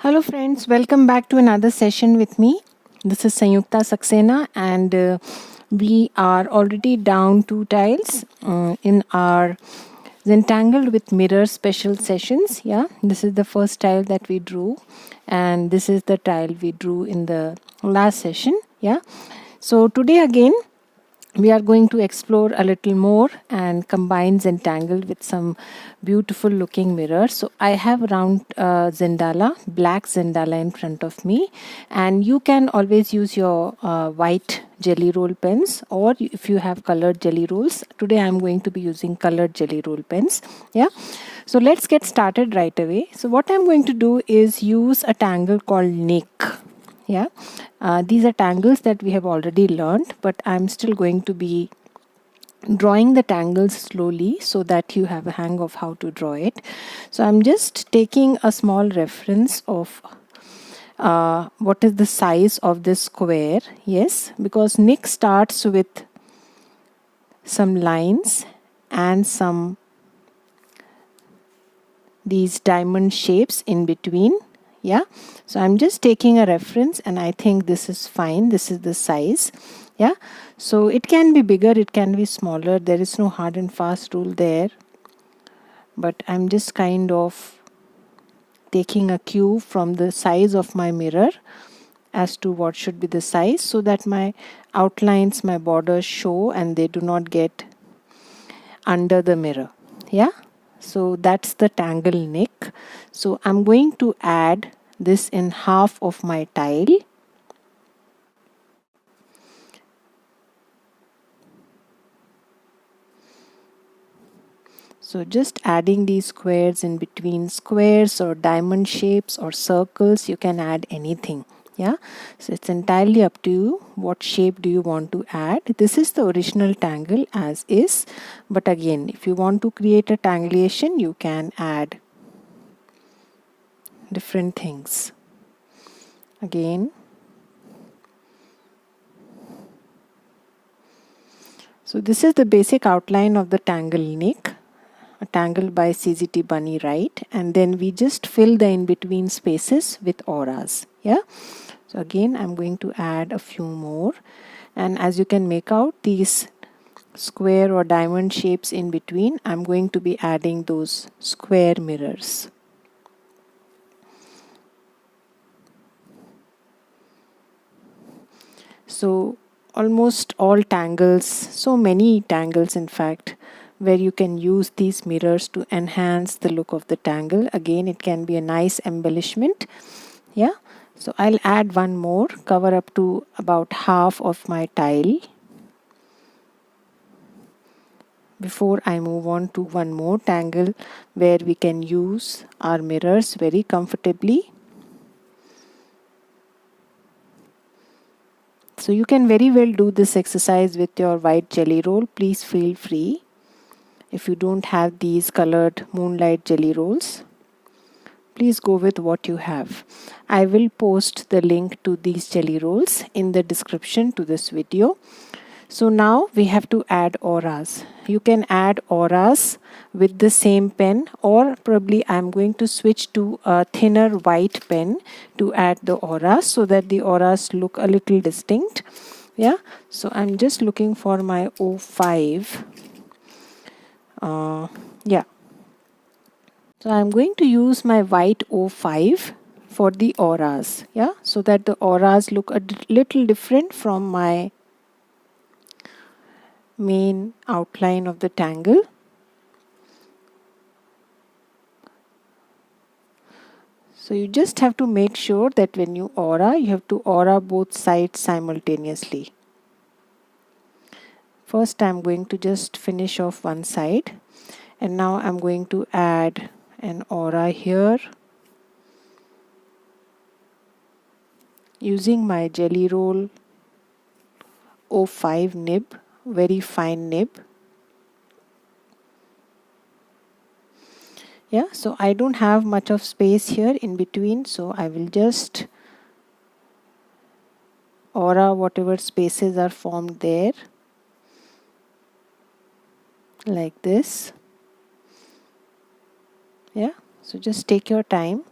Hello friends, welcome back to another session with me. This is Sanyukta Saxena and we are already down 2 tiles in our Zentangle with mirror special sessions. Yeah, this is the first tile that we drew and this is the tile we drew in the last session. Yeah, so today again we are going to explore a little more and combine Zentangle with some beautiful looking mirrors. So I have round Zendala, black Zendala in front of me, and you can always use your white Gellyroll pens, or if you have colored Gelly-Rolls. Today I'm going to be using colored Gelly-Roll pens. Yeah, so let's get started right away. So what I'm going to do is use a tangle called Nick. Yeah, these are tangles that we have already learned, but I'm still going to be drawing the tangles slowly so that you have a hang of how to draw it. So I'm just taking a small reference of what is the size of this square. Yes, because Nick starts with some lines and some these diamond shapes in between. Yeah, so I'm just taking a reference and I think this is fine. This is the size. Yeah, so it can be bigger, it can be smaller. There is no hard and fast rule there, but I'm just kind of taking a cue from the size of my mirror as to what should be the size, so that my outlines, my borders show and they do not get under the mirror. Yeah, so that's the tangle Nick. So I'm going to add this in half of my tile. So just adding these squares in between, squares or diamond shapes or circles, you can add anything. Yeah, so it's entirely up to you. What shape do you want to add? This is the original tangle as is, but again, if you want to create a tangulation, you can add different things. Again, so this is the basic outline of the tangle Nick, a tangle by CZT Bunny, right? And then we just fill the in-between spaces with auras. Yeah, so again I'm going to add a few more, and as you can make out these square or diamond shapes in between, I'm going to be adding those square mirrors. So almost all tangles, so many tangles in fact, where you can use these mirrors to enhance the look of the tangle. Again, it can be a nice embellishment. Yeah, so I'll add one more, cover up to about half of my tile before I move on to one more tangle where we can use our mirrors very comfortably. So you can very well do this exercise with your white Gellyroll. Please feel free. If you don't have these colored moonlight Gelly-Rolls, please go with what you have. I will post the link to these Gelly-Rolls in the description to this video. So now we have to add auras. You can add auras with the same pen, or probably I'm going to switch to a thinner white pen to add the auras so that the auras look a little distinct. Yeah, so I'm just looking for my 05. Yeah, so I'm going to use my white 05 for the auras. Yeah, so that the auras look a little different from my main outline of the tangle. So you just have to make sure that when you aura, you have to aura both sides simultaneously. First I'm going to just finish off one side, and now I'm going to add an aura here using my Gellyroll 05 nib, very fine nib. Yeah, so I don't have much of space here in between, so I will just aura whatever spaces are formed there, like this. Yeah, so just take your time,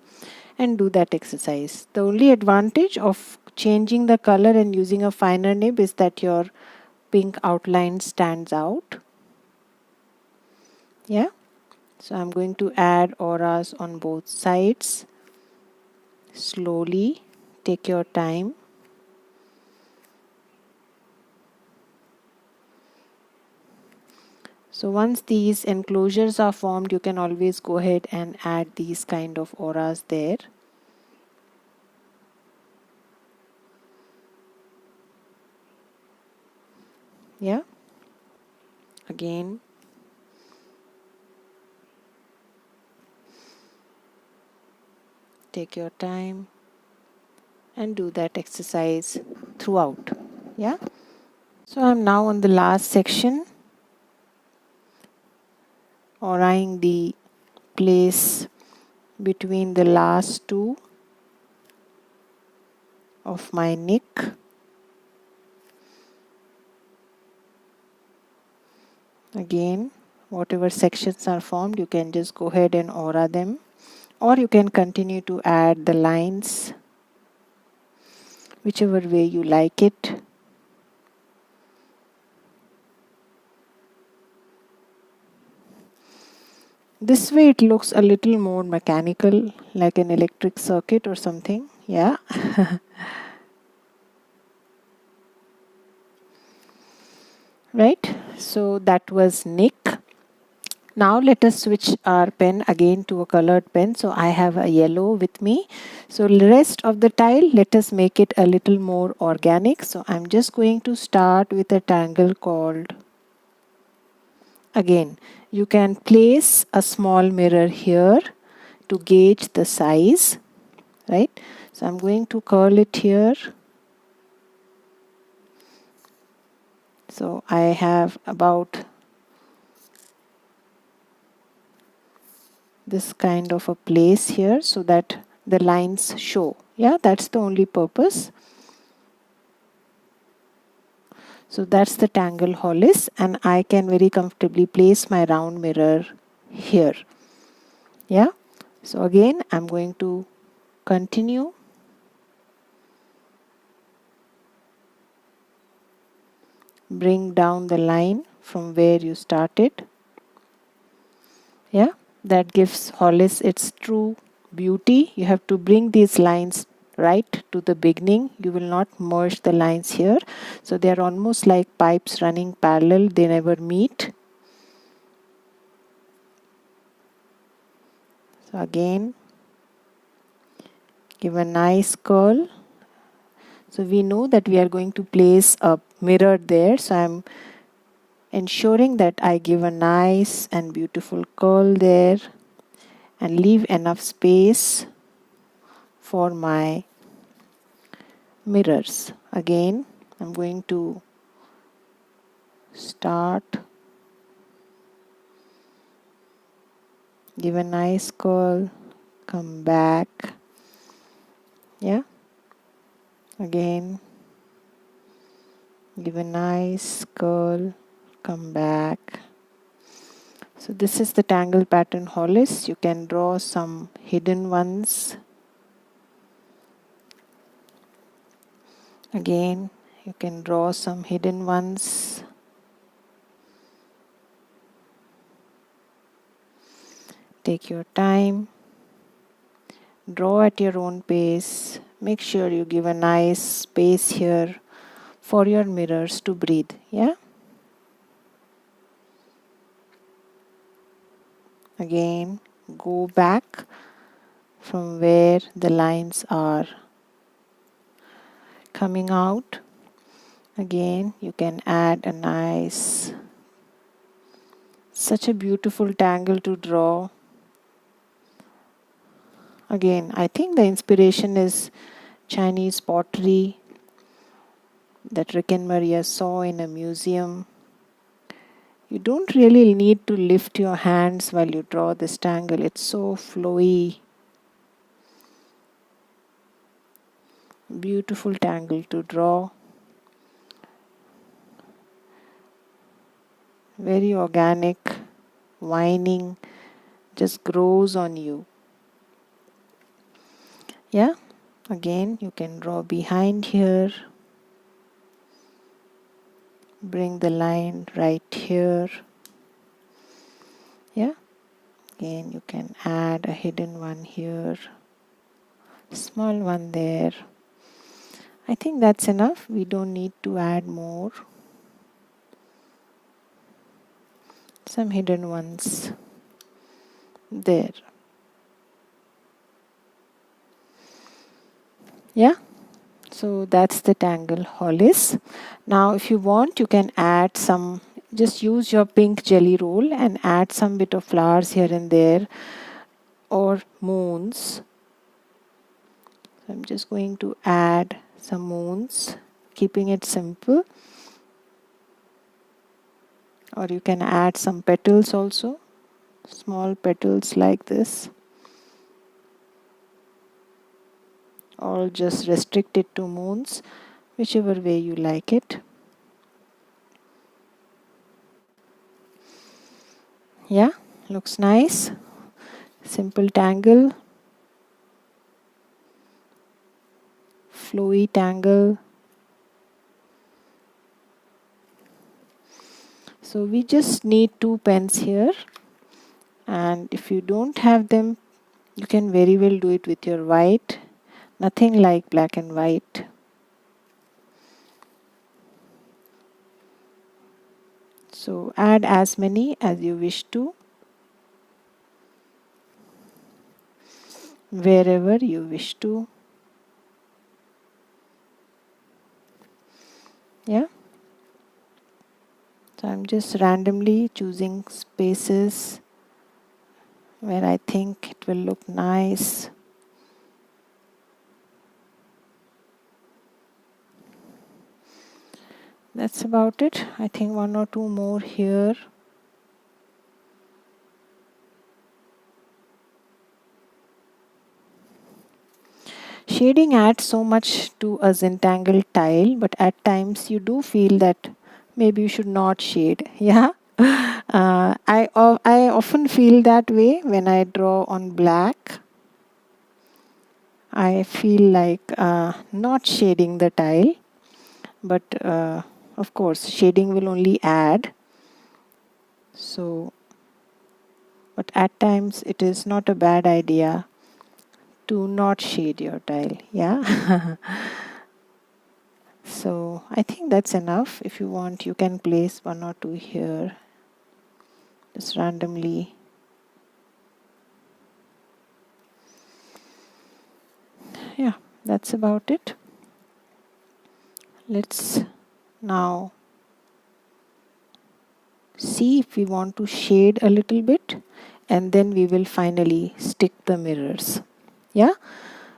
and do that exercise. The only advantage of changing the color and using a finer nib is that your pink outline stands out. Yeah, so I'm going to add auras on both sides. Slowly, take your time. So once these enclosures are formed, you can always go ahead and add these kind of auras there. Yeah, again, take your time and do that exercise throughout. Yeah, so I'm now on the last section, auraing the place between the last two of my neck. Again, whatever sections are formed, you can just go ahead and aura them, or you can continue to add the lines, whichever way you like it. This way it looks a little more mechanical, like an electric circuit or something. Yeah. Right. So that was Nick. Now let us switch our pen again to a colored pen. So I have a yellow with me. So the rest of the tile, let us make it a little more organic. So I'm just going to start with a tangle called. Again, you can place a small mirror here to gauge the size, right? So I'm going to curl it here. So I have about this kind of a place here so that the lines show. Yeah, that's the only purpose. So that's the tangle Hollis, and I can very comfortably place my round mirror here. Yeah, so again I'm going to continue. Bring down the line from where you started. Yeah, that gives Hollis its true beauty. You have to bring these lines right to the beginning. You will not merge the lines here. So they are almost like pipes running parallel. They never meet. So again, give a nice curl. So we know that we are going to place a mirror there. So I'm ensuring that I give a nice and beautiful curl there and leave enough space for my mirrors. Again, I'm going to start, give a nice curl, come back. Yeah, again, give a nice curl, come back. So this is the tangle pattern Hollis. You can draw some hidden ones. Again, you can draw some hidden ones. Take your time. Draw at your own pace. Make sure you give a nice space here for your mirrors to breathe. Yeah. Again, go back from where the lines are coming out. Again, you can add a nice, such a beautiful tangle to draw. Again, I think the inspiration is Chinese pottery that Rick and Maria saw in a museum. You don't really need to lift your hands while you draw this tangle. It's so flowy. Beautiful tangle to draw. Very organic, winding, just grows on you. Yeah, again you can draw behind here, bring the line right here. Yeah, again you can add a hidden one here, small one there. I think that's enough. We don't need to add more. Some hidden ones there. Yeah, so that's the tangle Hollis. Now if you want, you can add some, just use your pink jelly roll and add some bit of flowers here and there, or moons. So I'm just going to add some moons, keeping it simple. Or you can add some petals also, small petals like this, or just restrict it to moons, whichever way you like it. Yeah, looks nice. Simple tangle, flowy tangle. So we just need 2 pens here, and if you don't have them, you can very well do it with your white. Nothing like black and white. So add as many as you wish to, wherever you wish to. Yeah. So I'm just randomly choosing spaces where I think it will look nice. That's about it. I think 1 or 2 more here. Shading adds so much to a Zentangle tile, but at times you do feel that maybe you should not shade. Yeah. I often feel that way when I draw on black. I feel like not shading the tile, but of course shading will only add. So, but at times it is not a bad idea to not shade your tile. Yeah. So I think that's enough. If you want, you can place 1 or 2 here, just randomly. Yeah, that's about it. Let's now see if we want to shade a little bit, and then we will finally stick the mirrors. Yeah,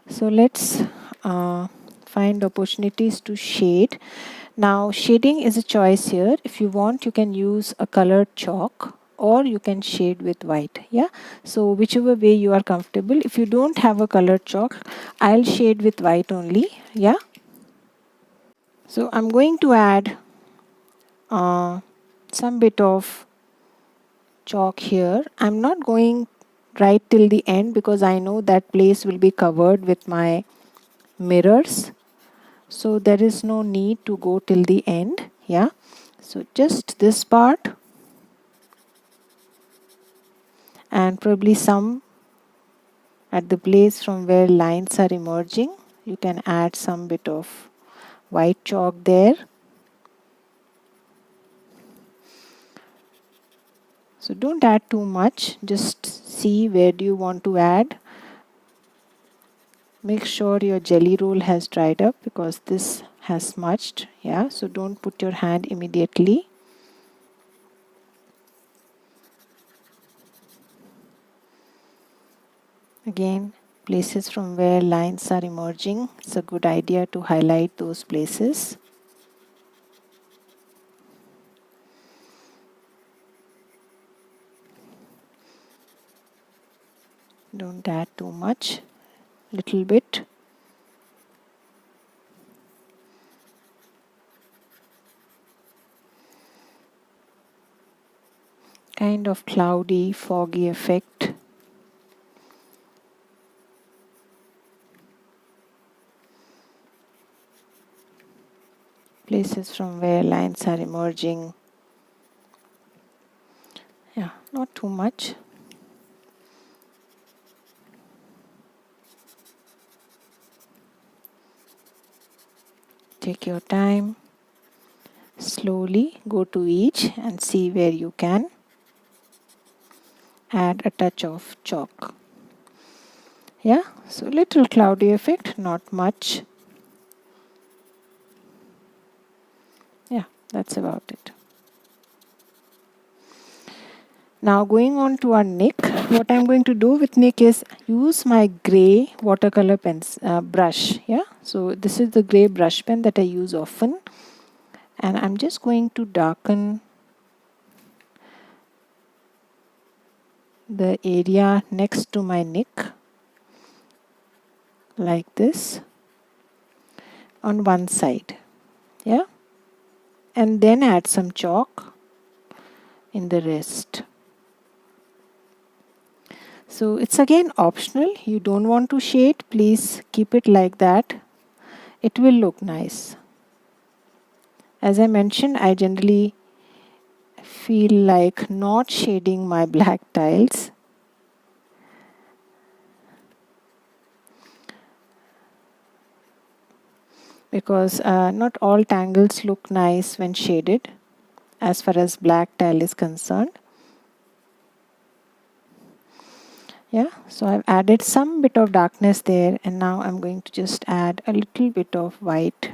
so let's find opportunities to shade. Now shading is a choice here. If you want, you can use a colored chalk, or you can shade with white. Yeah, so whichever way you are comfortable. If you don't have a colored chalk, I'll shade with white only. Yeah, so I'm going to add some bit of chalk here. I'm not going right till the end because I know that place will be covered with my mirrors, so there is no need to go till the end. Yeah, so just this part, and probably some at the place from where lines are emerging. You can add some bit of white chalk there. So don't add too much, just see where do you want to add. Make sure your jelly roll has dried up because this has smudged. Yeah, so don't put your hand immediately. Again, places from where lines are emerging, it's a good idea to highlight those places. Don't add too much, little bit. Kind of cloudy, foggy effect. places from where lines are emerging. Yeah, not too much. Take your time. Slowly go to each and see where you can add a touch of chalk. Yeah, so little cloudy effect, not much. Yeah, that's about it. Now going on to our neck, what I'm going to do with neck is use my gray watercolor brush. Yeah, so this is the gray brush pen that I use often, and I'm just going to darken the area next to my neck like this on one side. Yeah, and then add some chalk in the rest. So it's again optional. You don't want to shade, please keep it like that. It will look nice. As I mentioned, I generally feel like not shading my black tiles. Because not all tangles look nice when shaded as far as black tile is concerned. Yeah, so I've added some bit of darkness there, and now I'm going to just add a little bit of white.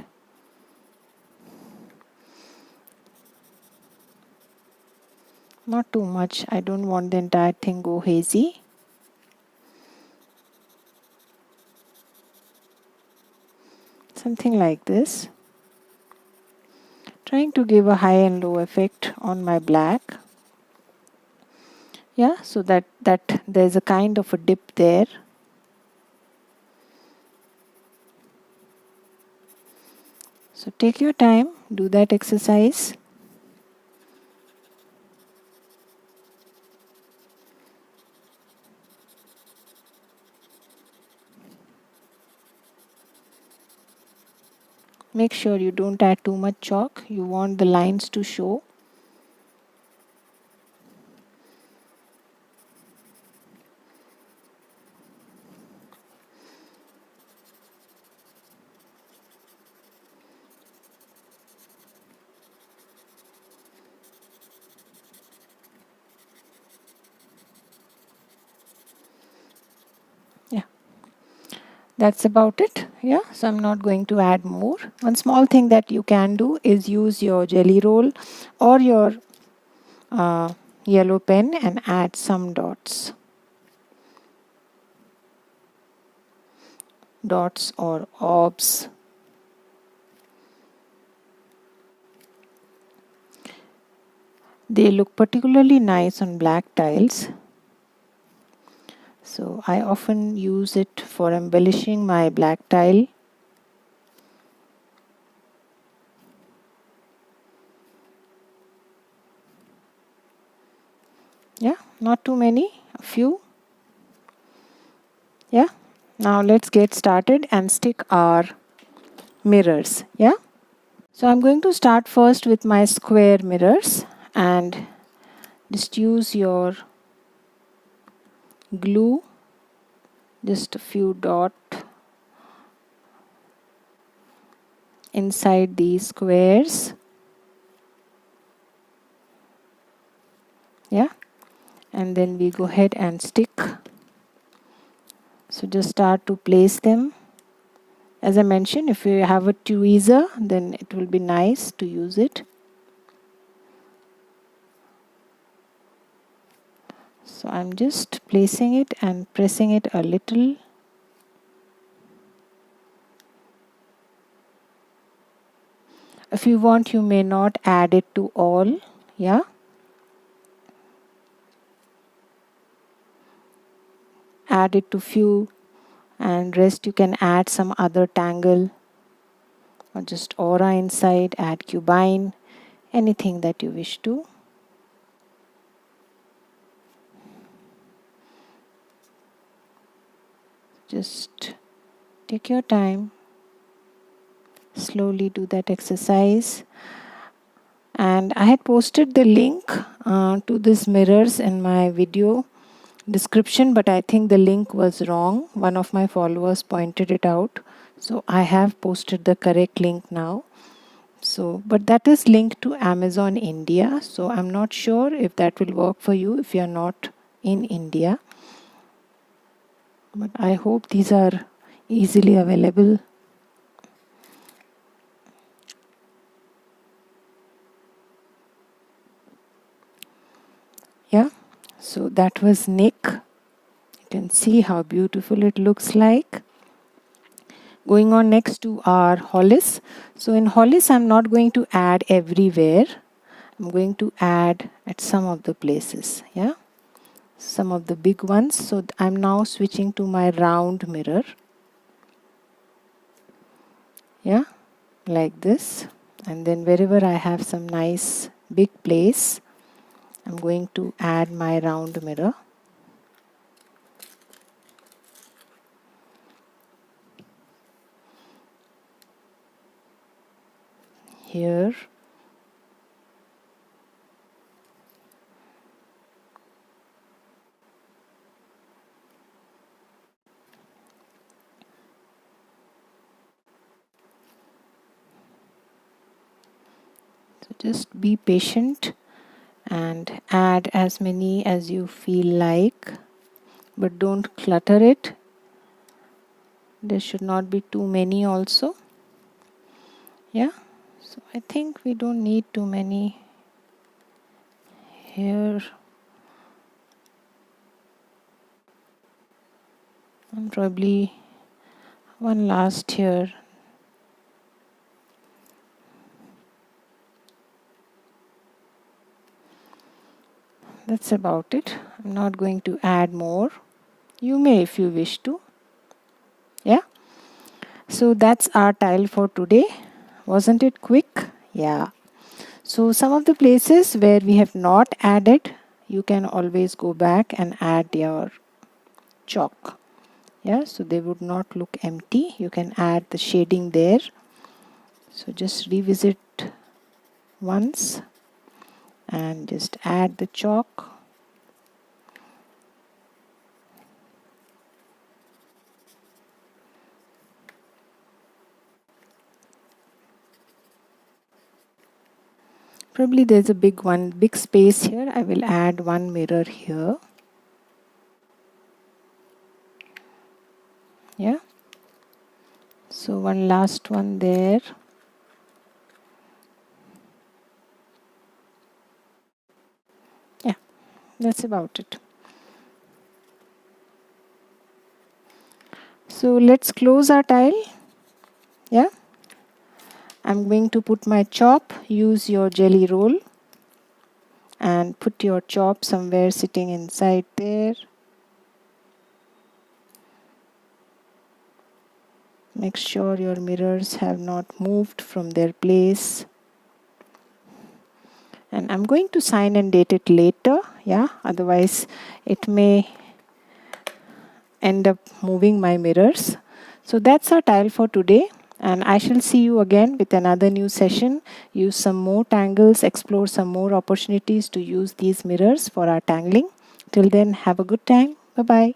Not too much. I don't want the entire thing go hazy. Something like this. Trying to give a high and low effect on my black. Yeah, so that there's a kind of a dip there. So take your time, do that exercise. Make sure you don't add too much chalk. You want the lines to show. Yeah, that's about it. Yeah, so I'm not going to add more. One small thing that you can do is use your Gellyroll or your yellow pen and add some dots. Dots or orbs. They look particularly nice on black tiles. So I often use it for embellishing my black tile. Yeah, not too many, a few. Yeah, now let's get started and stick our mirrors. Yeah, so I'm going to start first with my square mirrors, and just use your glue, just a few dots inside these squares. Yeah, and then we go ahead and stick. So just start to place them. As I mentioned, if you have a tweezer, then it will be nice to use it. So I'm just placing it and pressing it a little. If you want, you may not add it to all. Yeah. Add it to few, and rest you can add some other tangle or just aura inside, add cubine, anything that you wish to. Just take your time, slowly do that exercise. And I had posted the link to these mirrors in my video description, but I think the link was wrong. One of my followers pointed it out, so I have posted the correct link now. So, but that is linked to Amazon India, so I'm not sure if that will work for you if you are not in India, but I hope these are easily available. Yeah, so that was Nick. You can see how beautiful it looks like. Going on next to our Hollis. So in Hollis, I'm not going to add everywhere. I'm going to add at some of the places, yeah, some of the big ones. So I'm now switching to my round mirror, yeah, like this. And then wherever I have some nice big place, I'm going to add my round mirror. Here. So just be patient and add as many as you feel like, but don't clutter it. There should not be too many also. Yeah, so I think we don't need too many here. And probably one last here. That's about it. I'm not going to add more. You may if you wish to. Yeah. So that's our tile for today. Wasn't it quick? Yeah. So some of the places where we have not added, you can always go back and add your chalk. Yeah, so they would not look empty. You can add the shading there. So just revisit once and just add the chalk. Probably there's a big space here. I will add one mirror here. Yeah. So one last one there. Yeah, that's about it. So let's close our tile. Yeah. I'm going to put my chop. Use your Gellyroll and put your chop somewhere sitting inside there. Make sure your mirrors have not moved from their place. And I'm going to sign and date it later. Yeah, otherwise it may end up moving my mirrors. So that's our tile for today. And I shall see you again with another new session. Use some more tangles, explore some more opportunities to use these mirrors for our tangling. Till then, have a good time. Bye-bye.